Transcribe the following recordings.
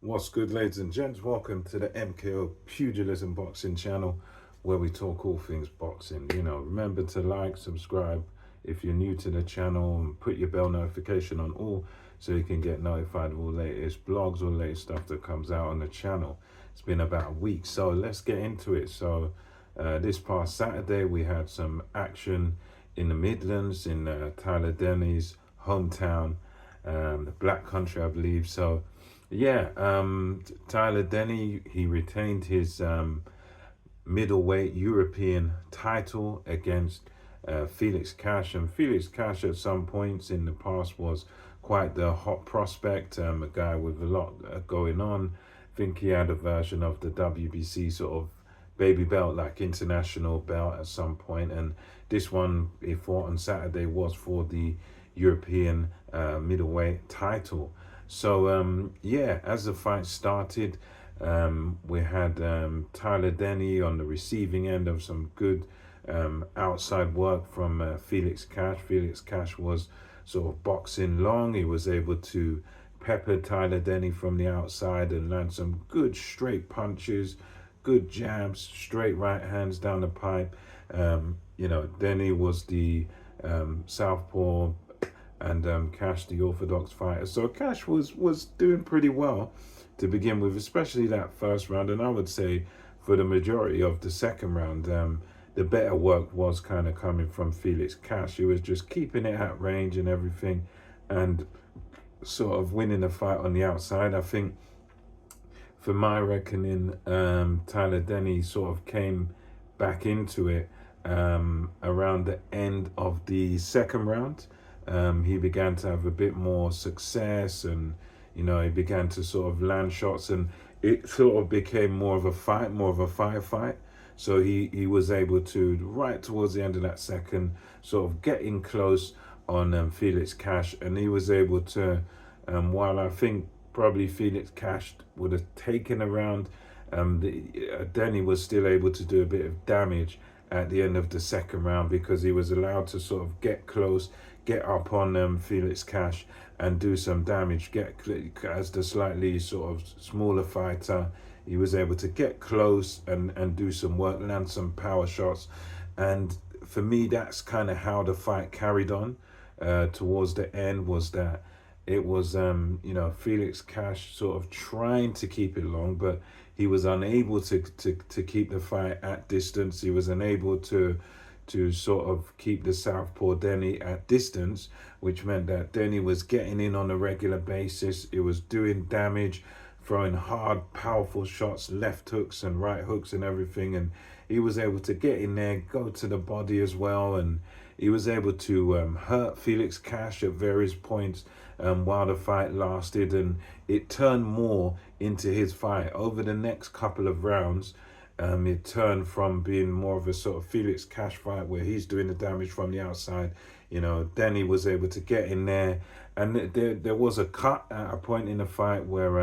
What's good, ladies and gents? Welcome to the MKO Pugilism Boxing channel, where we talk all things boxing. Remember to like, subscribe if you're new to the channel, and put your bell notification on all so you can get notified of all latest blogs or latest stuff that comes out on the channel. It's been about a week, so let's get into it. So this past Saturday, we had some action in the Midlands, in Tyler Denny's hometown, the Black Country, I believe. So yeah, Tyler Denny, he retained his middleweight European title against Felix Cash. And Felix Cash at some points in the past was quite the hot prospect, a guy with a lot going on. I think he had a version of the WBC sort of baby belt, like international belt at some point. And this one he fought on Saturday was for the European middleweight title. So yeah, as the fight started, we had Tyler Denny on the receiving end of some good outside work from Felix Cash. Felix Cash was sort of boxing long. He was able to pepper Tyler Denny from the outside and land some good straight punches, good jabs, straight right hands down the pipe. Denny was the southpaw, and Cash the orthodox fighter. So Cash was doing pretty well to begin with, especially that first round. And I would say for the majority of the second round, the better work was kind of coming from Felix Cash. He was just keeping it at range and everything, and sort of winning the fight on the outside. I think, for my reckoning, Tyler Denny sort of came back into it around the end of the second round. He began to have a bit more success, and he began to sort of land shots, and it sort of became more of a fight, more of a firefight. So he was able to, right towards the end of that second, sort of get in close on Felix Cash, and he was able to, while I think probably Felix Cash would have taken around, Denny was still able to do a bit of damage at the end of the second round, because he was allowed to sort of get close, get up on Felix Cash and do some damage. As the slightly sort of smaller fighter, he was able to get close and do some work, land some power shots. And for me, that's kind of how the fight carried on towards the end, was that it was, Felix Cash sort of trying to keep it long, but he was unable to keep the fight at distance. He was unable to sort of keep the southpaw Denny at distance, which meant that Denny was getting in on a regular basis. It was doing damage, throwing hard, powerful shots, left hooks and right hooks and everything. And he was able to get in there, go to the body as well. And he was able to hurt Felix Cash at various points while the fight lasted. And it turned more into his fight. Over the next couple of rounds, it turned from being more of a sort of Felix Cash fight where he's doing the damage from the outside. Denny was able to get in there, and there was a cut at a point in the fight where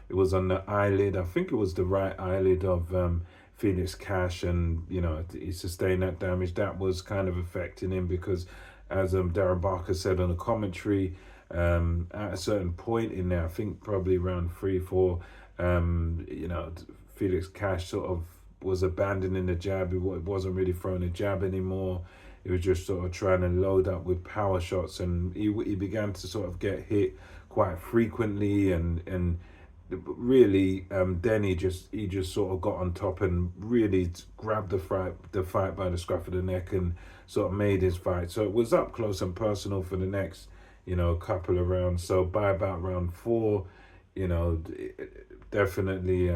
it was on the eyelid. I think it was the right eyelid of Felix Cash, and he sustained that damage. That was kind of affecting him because, as Darren Barker said on the commentary, at a certain point in there, I think probably around 3-4, Felix Cash sort of was abandoning the jab. It wasn't really throwing a jab anymore. He was just sort of trying to load up with power shots, and he began to sort of get hit quite frequently, and really Denny just sort of got on top and really grabbed the fight by the scruff of the neck and sort of made his fight. So it was up close and personal for the next couple of rounds. So by about round 4, definitely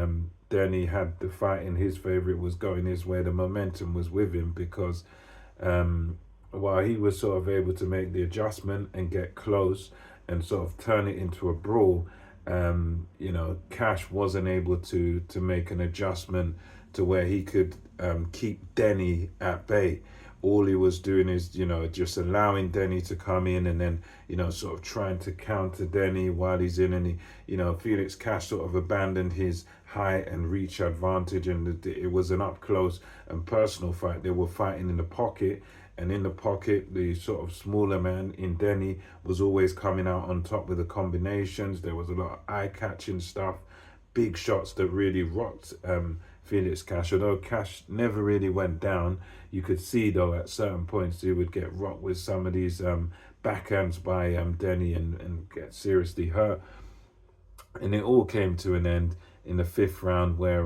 Denny had the fight in his favor. It was going his way. The momentum was with him, because while he was sort of able to make the adjustment and get close and sort of turn it into a brawl, Cash wasn't able to make an adjustment to where he could keep Denny at bay. All he was doing is, just allowing Denny to come in, and then, sort of trying to counter Denny while he's in. And Felix Cash sort of abandoned his height and reach advantage, and it was an up close and personal fight. They were fighting in the pocket, and in the pocket, the sort of smaller man in Denny was always coming out on top with the combinations. There was a lot of eye-catching stuff, big shots that really rocked Felix Cash. Although Cash never really went down, you could see though at certain points he would get rocked with some of these backhands by Denny and get seriously hurt. And it all came to an end in the 5th round where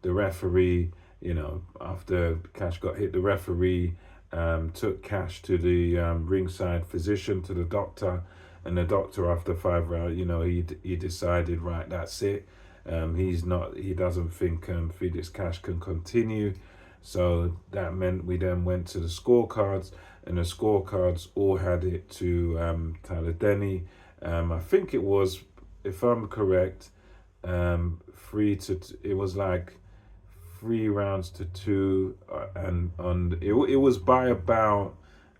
the referee, after Cash got hit, the referee took Cash to the ringside physician, to the doctor, and the doctor, after 5 rounds, he decided, right, that's it. He doesn't think Felix Cash can continue. So that meant we then went to the scorecards, and the scorecards all had it to Tyler Denny. I think it was, if I'm correct, it was like 3 rounds to 2, and it was by about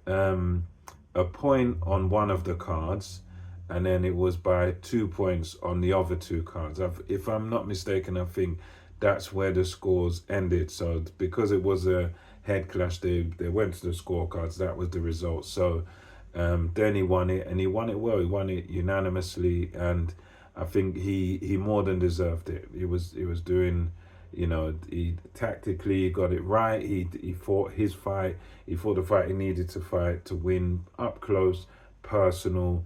a point on one of the cards, and then it was by 2 points on the other 2 cards. If I'm not mistaken, I think that's where the scores ended. So because it was a head clash, they went to the scorecards. That was the result. So Denny won it, and he won it well. He won it unanimously, and I think he more than deserved it. He was doing, he tactically got it right. He fought his fight. He fought the fight he needed to fight to win, up close, personal,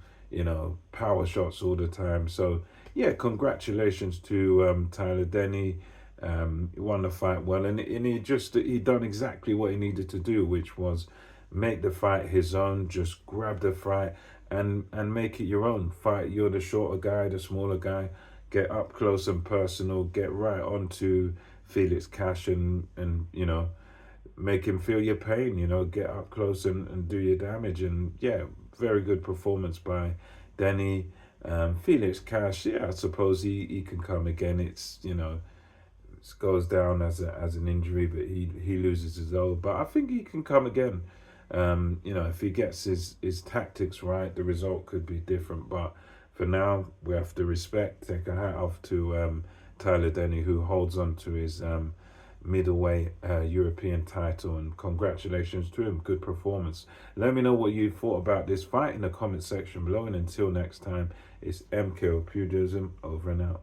power shots all the time. So yeah, congratulations to Tyler Denny. He won the fight well, and he done exactly what he needed to do, which was make the fight his own. Just grab the fight and make it your own. Fight, you're the shorter guy, the smaller guy. Get up close and personal. Get right onto Felix Cash and make him feel your pain. Get up close and do your damage. And yeah, very good performance by Denny. Felix Cash, yeah, I suppose he can come again. It's it goes down as an injury, but he loses his own. But I think he can come again. If he gets his tactics right, the result could be different. But for now, we have to take a hat off to Tyler Denny, who holds on to his middleweight European title, and congratulations to him. Good performance. Let me know what you thought about this fight in the comment section below, and until next time, it's MKO Pugilism, over and out.